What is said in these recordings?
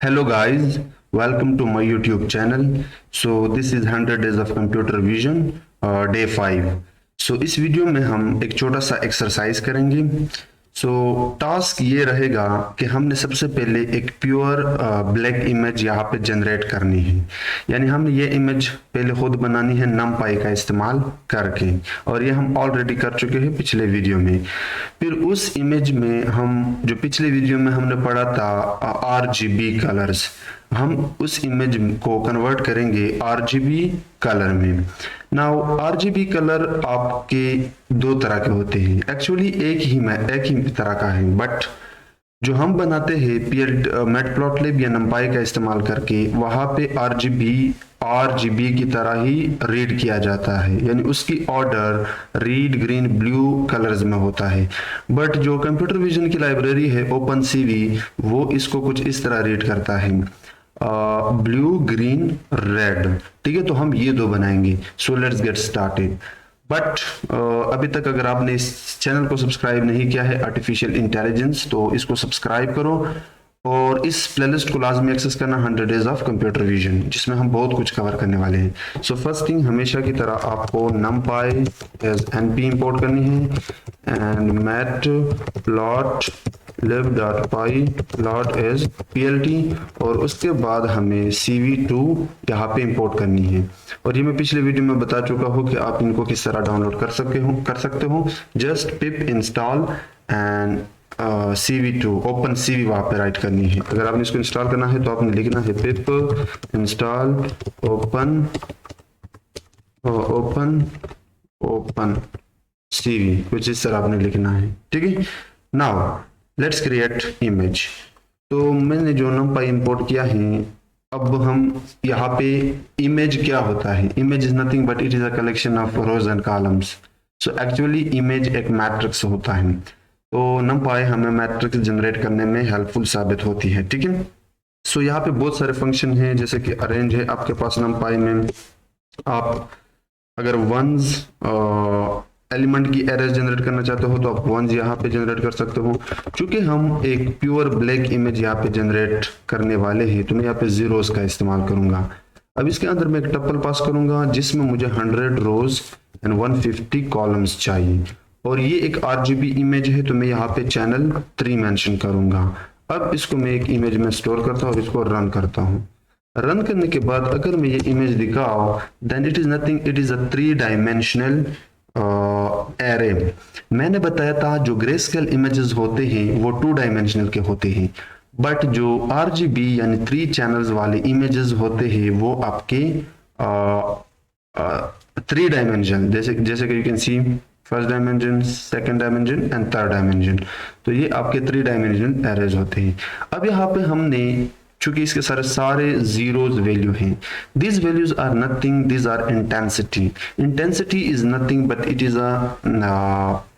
Hello guys, welcome to my YouTube channel. So this is 100 days of computer vision day 5. So इस video में हम एक छोटा सा एक्सरसाइज करेंगे. सो टास्क ये रहेगा कि हमने सबसे पहले एक प्योर ब्लैक इमेज यहाँ पे जनरेट करनी है. यानी हमने ये इमेज पहले खुद बनानी है numpy का इस्तेमाल करके, और ये हम ऑलरेडी कर चुके हैं पिछले वीडियो में. फिर उस इमेज में हम जो पिछले वीडियो में हमने पढ़ा था RGB कलर्स, हम उस इमेज को कन्वर्ट करेंगे RGB कलर में. नाउ RGB कलर आपके दो तरह के होते हैं. एक्चुअली एक ही तरह का है, बट जो हम बनाते हैं मैटप्लॉटलिब या numpy का इस्तेमाल करके, वहां पे RGB की तरह ही रीड किया जाता है. यानी उसकी order read, green, blue colours में होता है. बट जो कंप्यूटर विजन की लाइब्रेरी है OpenCV, वो इसको कुछ इस तरह रीड करता है, ब्लू, ग्रीन, रेड. ठीक है, तो हम ये दो बनाएंगे. So let's get started. But अभी तक अगर आपने इस चैनल को सब्सक्राइब नहीं किया है आर्टिफिशियल इंटेलिजेंस, तो इसको सब्सक्राइब करो और इस प्लेलिस्ट को लाजमी एक्सेस करना 100 डेज ऑफ कंप्यूटर विजन, जिसमें हम बहुत कुछ कवर करने वाले हैं. सो फर्स्ट थिंग, हमेशा की तरह आपको numpy एज np इंपोर्ट करनी है and matplotlib.py plot as plt, और उसके बाद हमें cv2 यहाँ पे इंपोर्ट करनी है. और ये मैं पिछले वीडियो में बता चुका हूँ कि आप इनको किस तरह डाउनलोड कर सकते हो. Just pip install and cv2 OpenCV वहां पे राइट करनी है. अगर आपने इसको इंस्टॉल करना है तो आपने लिखना है पिप इंस्टॉल OpenCV, कुछ इस तरह आपने लिखना है. ठीक है, नाउ लेट्स क्रिएट इमेज. तो मैंने जो numpy इंपोर्ट किया है, अब हम यहाँ पे इमेज क्या होता है. Image is nothing but it is a collection of rose and columns. So actually image एक मैट्रिक्स होता है. तो numpy हमें मैट्रिक्स जनरेट करने में हेल्पफुल साबित होती है. ठीक है, सो यहाँ पे बहुत सारे फंक्शन हैं, जैसे कि अरेंज है आपके पास numpy में. आप अगर वंस एलिमेंट की एरेज जनरेट करना चाहते हो तो आप वंस यहाँ पे जनरेट कर सकते हो. क्योंकि हम एक प्योर ब्लैक इमेज यहाँ पे जनरेट करने वाले हैं, तो मैं यहाँ पे जीरोस का इस्तेमाल करूंगा. अब इसके अंदर मैं एक टपल पास करूंगा जिसमें मुझे 100 रोज एंड 150 कॉलम्स चाहिए. और ये एक RGB इमेज है, तो मैं यहाँ पे चैनल 3 मेंशन करूंगा. अब इसको मैं एक इमेज में स्टोर करता हूँ और इसको रन करता हूँ. रन करने के बाद अगर मैं ये इमेज दिखाऊं, then it is nothing, it is a 3 dimensional array. मैंने बताया था जो ग्रे स्केल इमेजेस होते हैं वो 2 डायमेंशनल के होते हैं, बट जो RGB यानी 3 चैनल्स वाले इमेजेस होते हैं वो आपके 3 डायमेंशन, जैसे कि you can see first dimension, second dimension and third dimension. तो ये आपके 3 डायमेंशनल एरेज होते हैं. अब यहाँ पे हमने, चूंकि इसके सारे जीरोस वैल्यू हैं, these values are nothing, these are intensity. Intensity is nothing but it is a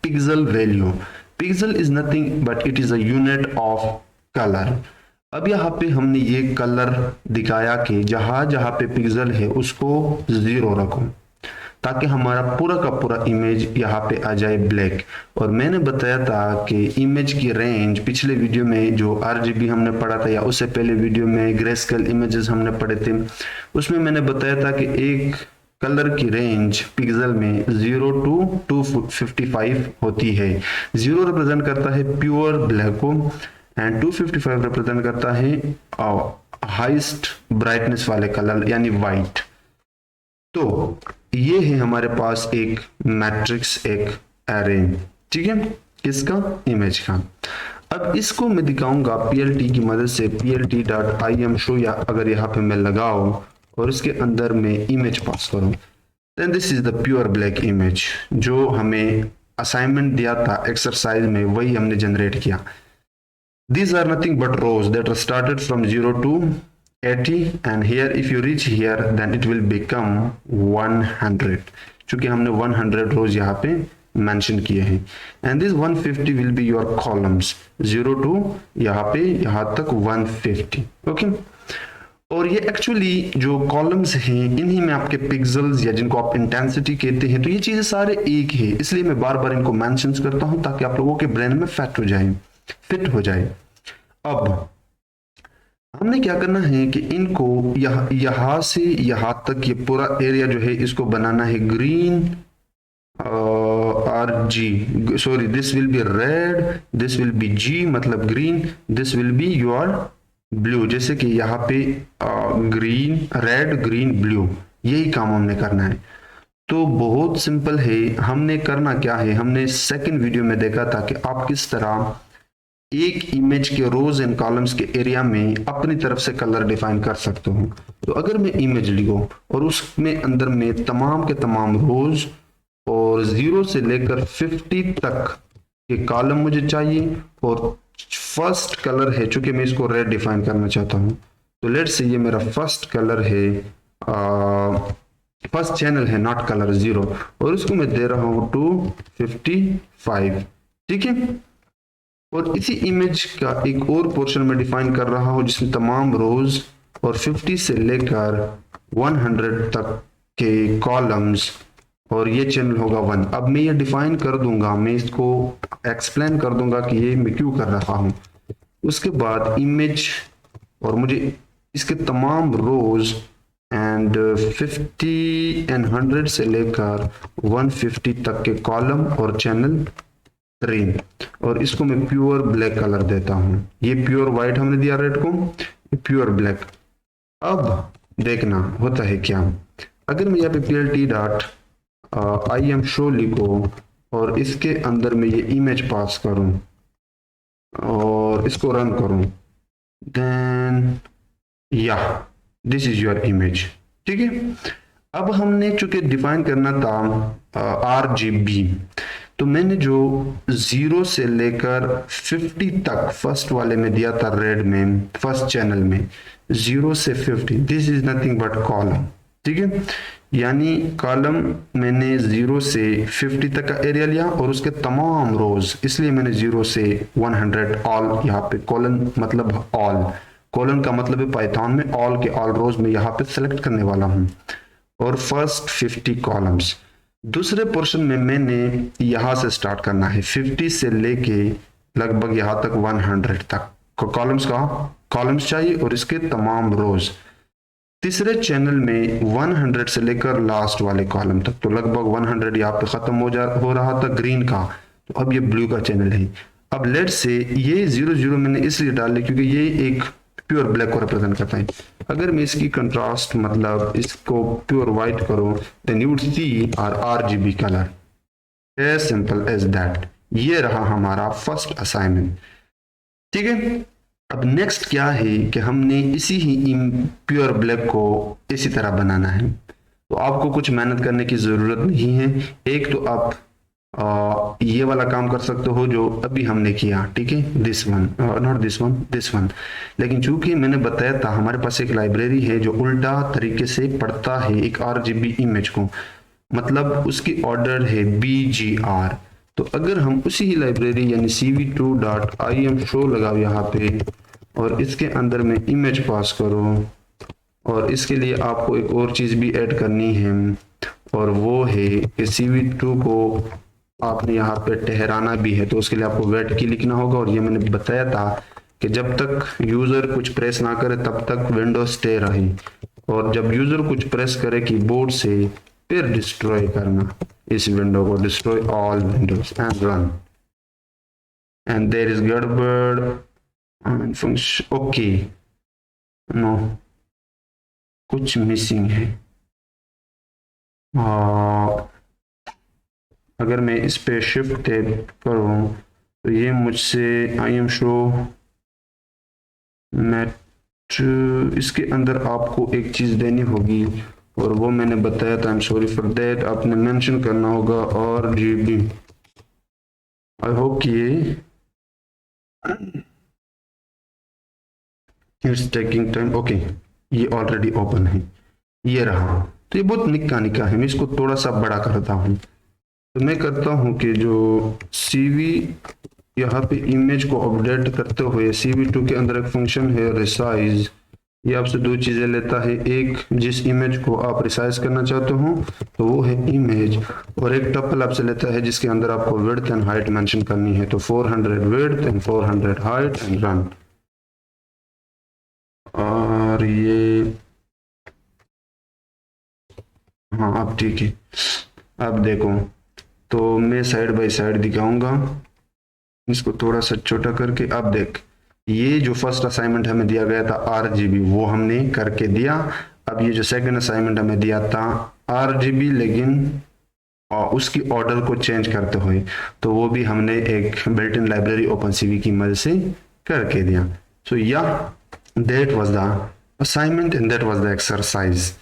pixel value. Pixel is nothing but it is a unit of color. अब यहाँ पे हमने ये कलर दिखाया कि जहां जहां पे पिक्सल है उसको 0 रखो, ताकि हमारा पूरा का पूरा इमेज यहाँ पे आ जाए ब्लैक. और मैंने बताया था कि इमेज की रेंज, पिछले वीडियो में जो RGB हमने पढ़ा था या उससे पहले वीडियो में ग्रे स्केल इमेजेस हमने पढ़े थे, उसमें मैंने बताया था कि एक कलर की रेंज पिक्सल में 0 to 255 होती है. 0 रिप्रेजेंट करता है प्योर ब्लैक को एंड 255 रिप्रेजेंट करता है हाईएस्ट ब्राइटनेस वाले कलर यानी व्हाइट. तो ये है हमारे पास एक मैट्रिक्स, एक एरे. ठीक है, किसका? इमेज का. अब इसको मैं दिखाऊंगा PLT की मदद से. plt.imshow या अगर यहाँ पे मैं लगाऊं और इसके अंदर मैं इमेज पास करूं, then this is the pure black image. जो हमें असाइनमेंट दिया था एक्सरसाइज में, वही हमने जनरेट किया. These are nothing but rows that are started from 0 to 80, and here if you reach here then it will become 100, क्योंकि हमने 100 रोज यहाँ पे मेंशन किए हैं. and this 150 will be your columns 0 to यहाँ तक 150. ओके, और ये एक्चुअली जो कॉलम्स हैं इन्हीं में आपके पिक्सेल्स या जिनको आप इंटेंसिटी कहते हैं, तो ये चीजें सारे एक है, इसलिए मैं बार बार इनको मेंशन करता हूं ताकि आप लोगों के ब्रेन में फिट हो जाए. अब हमने क्या करना है कि इनको यहाँ से यहाँ तक ये पूरा एरिया जो है इसको बनाना है green or G, sorry this will be red, this will be G मतलब green, this will be your blue. जैसे कि यहाँ पे ग्रीन रेड ग्रीन ब्लू, यही काम हमने करना है। तो बहुत सिंपल है। हमने करना क्या है, हमने सेकंड वीडियो में देखा था कि आप किस तरह एक इमेज के रोज एंड कॉलम्स के एरिया में अपनी तरफ से कलर डिफाइन कर सकते हो। तो अगर मैं इमेज लिखूं और उसमें अंदर में तमाम के तमाम रोज और 0 से लेकर 50 तक के कॉलम मुझे चाहिए, और फर्स्ट कलर है, चूंकि मैं इसको रेड डिफाइन करना चाहता हूं, तो लेट्स से ये मेरा फर्स्ट कलर है, फर्स्ट चैनल है नॉट कलर 0, और इसको मैं दे रहा हूं 255। ठीक है। और इसी इमेज का एक और पोर्शन में डिफाइन कर रहा हूं जिसमें तमाम रोज और 50 से लेकर 100 तक के कॉलम्स, और ये चैनल होगा 1। अब मैं ये डिफाइन कर दूंगा, मैं इसको एक्सप्लेन कर दूंगा कि ये मैं क्यों कर रहा हूं। उसके बाद इमेज, और मुझे इसके तमाम रोज एंड 50 एंड 100 से लेकर 150 तक के कॉलम और चैनल 3, और इसको मैं प्योर ब्लैक कलर देता हूं। ये प्योर व्हाइट हमने दिया रेड को, प्योर ब्लैक। अब देखना होता है क्या, अगर मैं यहाँ पे plt dot I am show लिखो और इसके अंदर में ये इमेज पास करूं और इसको रन करूं, देन या दिस इज योर इमेज। ठीक है। अब हमने चूंकि डिफाइन करना था RGB, तो मैंने जो 0 से लेकर 50 तक फर्स्ट वाले में दिया था रेड में, फर्स्ट चैनल में 0 से 50, this is nothing but column. ठीक है। यानी कॉलम मैंने 0 से 50 तक का एरिया लिया और उसके तमाम रोज, इसलिए मैंने 0 से 100 ऑल, यहाँ पे कॉलन मतलब ऑल, कॉलन का मतलब है पाइथन में ऑल के ऑल रोज में यहाँ पे सेलेक्ट करने वाला हूँ, और फर्स्ट 50 कॉलम्स। दूसरे पोर्शन में मैंने यहां से स्टार्ट करना है 50 से लेके लगभग यहां तक 100 तक कॉलम्स का कॉलम्स चाहिए, और इसके तमाम रोज। तीसरे चैनल में 100 से लेकर लास्ट वाले कॉलम तक, तो लगभग 100 यहाँ पे खत्म हो रहा था ग्रीन का, तो अब ये ब्लू का चैनल है। अब लेट से ये 0 मैंने इसलिए डाले क्योंकि ये एक प्योर ब्लैक को रिप्रेजेंट करता है। अगर मैं इसकी कंट्रास्ट मतलब इसको प्योर व्हाइट करूं, then you would see R RGB colour, as simple as that. ये रहा हमारा फर्स्ट असाइनमेंट। ठीक है। अब नेक्स्ट क्या है कि हमने इसी ही प्योर ब्लैक को इसी तरह बनाना है, तो आपको कुछ मेहनत करने की जरूरत नहीं है। एक तो आप ये वाला काम कर सकते हो जो अभी हमने किया। ठीक है, this one, not this one, this one. लेकिन चूंकि मैंने बताया था हमारे पास एक लाइब्रेरी है जो उल्टा तरीके से पढ़ता है एक RGB इमेज को, मतलब उसकी ऑर्डर है BGR। तो अगर हम उसी ही लाइब्रेरी यानी cv2.imshow लगाओ यहाँ पे, और इसके अंदर में इमेज पास करो, और इसके लिए आपको एक और चीज भी ऐड करनी है, और वो है कि cv2 को आपने यहाँ पे ठहराना भी है, तो उसके लिए आपको वेट की लिखना होगा। और ये मैंने बताया था कि जब तक यूजर कुछ प्रेस ना करे तब तक विंडो स्टे रहे, और जब यूजर कुछ प्रेस करे कीबोर्ड से फिर डिस्ट्रॉय करना इस विंडो को, destroy all windows and run, and there is गड़बड़ फंक्शन। ओके, नो, कुछ मिसिंग है। अगर मैं इस पे शिफ्ट टैब करूं तो ये मुझसे आई एम शो मैट, इसके अंदर आपको एक चीज देनी होगी, और वो मैंने बताया था, I am sorry for that. आपने मेंशन करना होगा RGB। आई होप कि इट्स टेकिंग टाइम। ओके, ये ऑलरेडी ओपन है, ये रहा। तो ये बहुत निक्का निक्का है, मैं इसको थोड़ा सा बड़ा करता हूँ। तो मैं करता हूँ कि जो CV यहाँ पे इमेज को अपडेट करते हुए cv2 के अंदर एक फंक्शन है रिसाइज, ये आपसे दो चीजें लेता है। एक, जिस इमेज को आप रिसाइज करना चाहते हो तो वो है इमेज, और एक टपल आपसे लेता है जिसके अंदर आपको विड्थ एंड हाइट मेंशन करनी है। तो 400 width and 400 height and run. और ये, हाँ अब ठीक है। अब देखो, तो मैं साइड बाय साइड दिखाऊंगा इसको थोड़ा सा छोटा करके। अब देख, ये जो फर्स्ट असाइनमेंट हमें दिया गया था RGB, वो हमने करके दिया। अब ये जो सेकंड असाइनमेंट हमें दिया था RGB, लेकिन और उसकी ऑर्डर को चेंज करते हुए, तो वो भी हमने एक बिल्ट इन लाइब्रेरी OpenCV की मदद से करके दिया। सो या that was the assignment and that was the exercise.